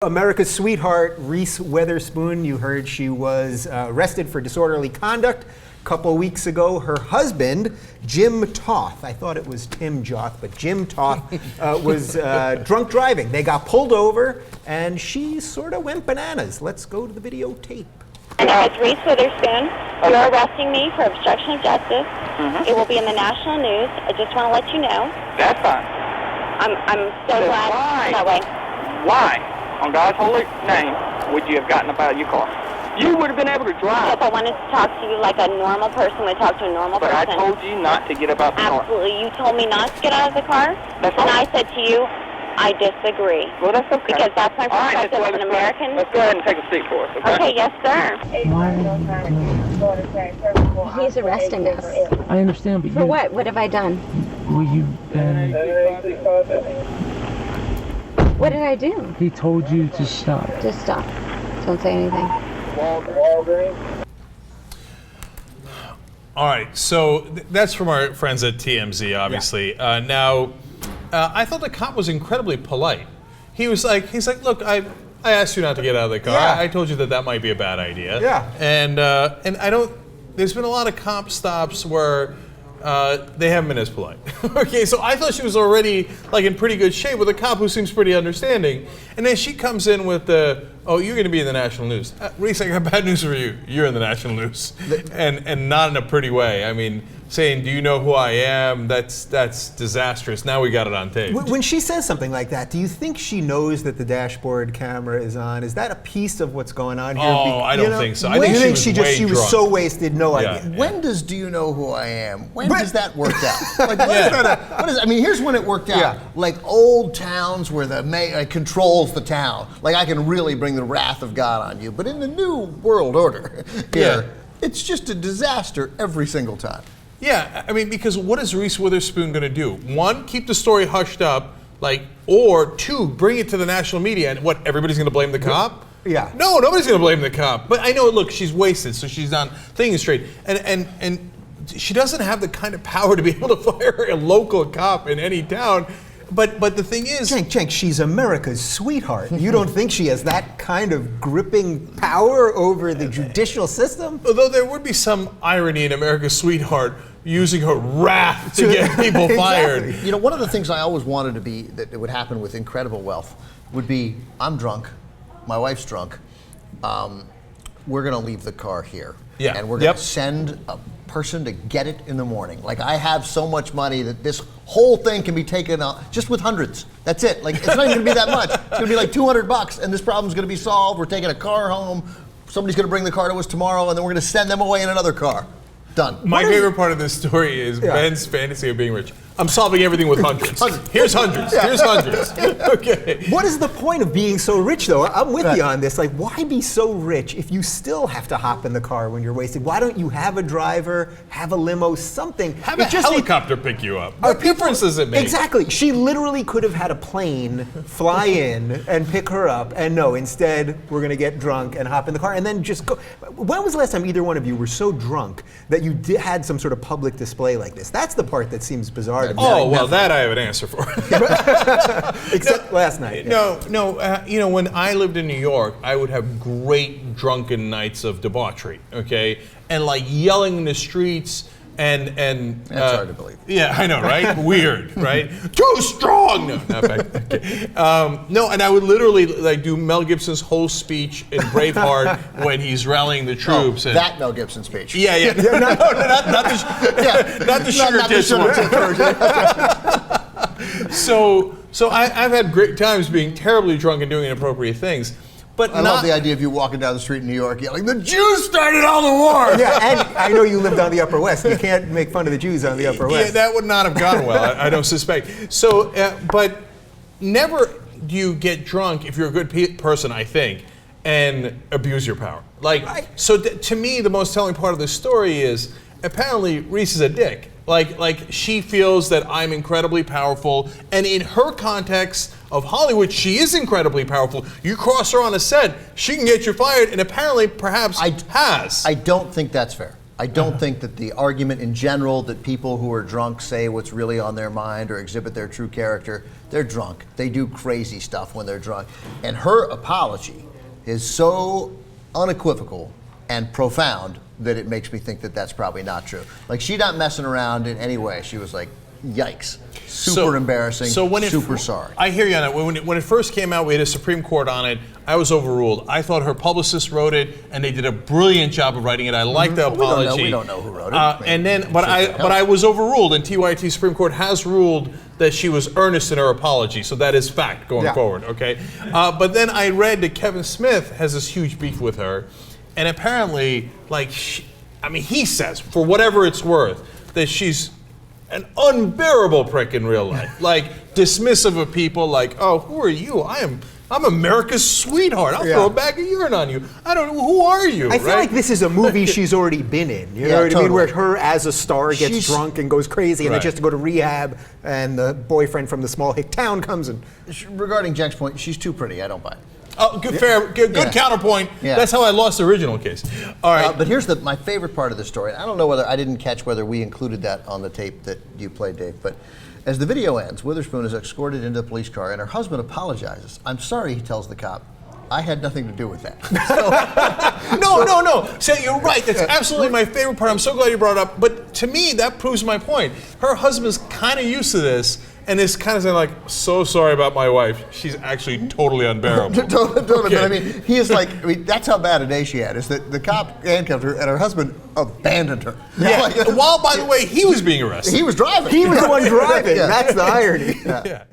America's sweetheart, Reese Witherspoon, you heard she was arrested for disorderly conduct a couple weeks ago. Her husband, Jim Toth, I thought it was Tim Joth, but Jim Toth was drunk driving. They got pulled over and she sort of went bananas. Let's go to the videotape. It's Reese Witherspoon. You're arresting me for obstruction of justice. It will be in the national news. I just want to let you know. That's fine. I'm so glad that way. Why? On God's holy name, would you have gotten up out of your car? You would have been able to drive. If I wanted to talk to you like a normal person would talk to a normal person. But I told you not to get up out the car. Absolutely. You told me not to get out of the car. That's and right. I said to you, I disagree. Well, that's okay. Because that's my perspective as an American. Let's go ahead and take a seat for us, okay? Okay, yes, sir. He's arresting us. I understand, but For what? What have I done? Well, you've been... What did I do? He told you to stop. Just stop. Don't say anything. All right, so that's from our friends at TMZ, obviously. Yeah. I thought the cop was incredibly polite. He's like, look, I asked you not to get out of the car. Yeah. I told you that might be a bad idea. Yeah. And I don't. There's been a lot of cop stops where they haven't been as polite. Okay, so I thought she was already like in pretty good shape with a cop who seems pretty understanding, and then she comes in with the, oh, you're going to be in the national news. Reese, I got bad news for you. You're in the national news, and not in a pretty way. I mean, saying, do you know who I am? That's disastrous. Now we got it on tape. When she says something like that, do you think she knows that the dashboard camera is on? Is that a piece of what's going on here? Oh, I don't think so. I think she was so wasted, no idea. When does do you know who I am? When does that work out? Like, what is? I mean, here's when it worked out. Yeah. Like old towns where the mayor controls the town. Like I can really bring the wrath of God on you. But in the new world order here, it's just a disaster every single time. Yeah, I mean, because what is Reese Witherspoon going to do? One, keep the story hushed up, or two, bring it to the national media, and what, everybody's going to blame the cop? Yeah. No, nobody's going to blame the cop. But I know, look, she's wasted, so she's not thinking straight. And she doesn't have the kind of power to be able to fire a local cop in any town. But the thing is... Cenk, she's America's sweetheart. You don't think she has that kind of gripping power over the judicial system? Although there would be some irony in America's sweetheart using her wrath to get people fired. Exactly. You know, one of the things I always wanted to be, that it would happen with incredible wealth, would be, I'm drunk, my wife's drunk, we're gonna leave the car here. Yeah. And we're gonna send a person to get it in the morning. Like, I have so much money that this whole thing can be taken out just with hundreds. That's it. Like, it's not even gonna be that much. It's gonna be like $200 and this problem's gonna be solved. We're taking a car home. Somebody's gonna bring the car to us tomorrow and then we're gonna send them away in another car. Done. My favorite part of this story is Ben's fantasy of being rich. I'm solving everything with hundreds. Here's hundreds. Here's hundreds. Okay. What is the point of being so rich, though? I'm with you on this. Like, why be so rich if you still have to hop in the car when you're wasted? Why don't you have a driver, have a limo, something? Have a helicopter pick you up. What difference does it make? Exactly. She literally could have had a plane fly in and pick her up, and no, instead, we're going to get drunk and hop in the car and then just go. When was the last time either one of you were so drunk that you had some sort of public display like this? That's the part that seems bizarre to me. Oh, well, that I have an answer for. Except last night. No, you know, when I lived in New York, I would have great drunken nights of debauchery, okay? And like yelling in the streets and That's hard to believe. Yeah, I know, right? Weird, right? Too strong! No, not back. Okay. No, and I would literally like do Mel Gibson's whole speech in Braveheart when he's rallying the troops. Oh, that Mel Gibson speech. Yeah. Not the sugar dish one. So I've had great times being terribly drunk and doing inappropriate things. But I love the idea of you walking down the street in New York yelling, "The Jews started all the war!" Yeah, and I know you lived on the Upper West. You can't make fun of the Jews on the Upper West. Yeah, that would not have gone well, I don't suspect. So, but never do you get drunk if you're a good person, I think, and abuse your power. So to me, the most telling part of this story is apparently Reese is a dick. Like she feels that I'm incredibly powerful, and in her context of Hollywood, she is incredibly powerful. You cross her on a set, she can get you fired, and apparently, perhaps, has. I don't think that's fair. I don't think that the argument in general that people who are drunk say what's really on their mind or exhibit their true character, they're drunk. They do crazy stuff when they're drunk. And her apology is so unequivocal and profound that it makes me think that that's probably not true. Like, she's not messing around in any way. She was like, yikes. Super embarrassing, super sorry. I hear you on it. When it first came out, we had a Supreme Court on it. I was overruled. I thought her publicist wrote it, and they did a brilliant job of writing it. I like the apology. We don't know who wrote it. But I was overruled, and TYT Supreme Court has ruled that she was earnest in her apology, so that is fact going forward, okay? But then I read that Kevin Smith has this huge beef with her, and apparently, like, he says, for whatever it's worth, that she's an unbearable prick in real life, like dismissive of people, like, oh, who are you? I'm America's sweetheart. I'll throw a bag of urine on you. I don't know, who are you? I feel like this is a movie she's already been in. You know what I mean? Where her as a star gets drunk and goes crazy, and then she has to go to rehab, and the boyfriend from the small hick town comes and. Regarding Cenk's point, she's too pretty. I don't buy it. Oh, good, fair, good counterpoint. Yeah. That's how I lost the original case. All right. But here's my favorite part of the story. I don't know I didn't catch whether we included that on the tape that you played, Dave, but as the video ends, Witherspoon is escorted into a police car, and her husband apologizes. I'm sorry, he tells the cop. I had nothing to do with that. No. So you're right. That's absolutely my favorite part. I'm so glad you brought it up. But to me, that proves my point. Her husband's kind of used to this, and is kind of saying, like, so sorry about my wife. She's actually totally unbearable. Totally. But I mean, he is like, that's how bad a day she had, is that the cop handcuffed her, and her husband abandoned her. Yeah. While, by the way, he was being arrested. He was driving. He was the one driving. That's the irony. Yeah.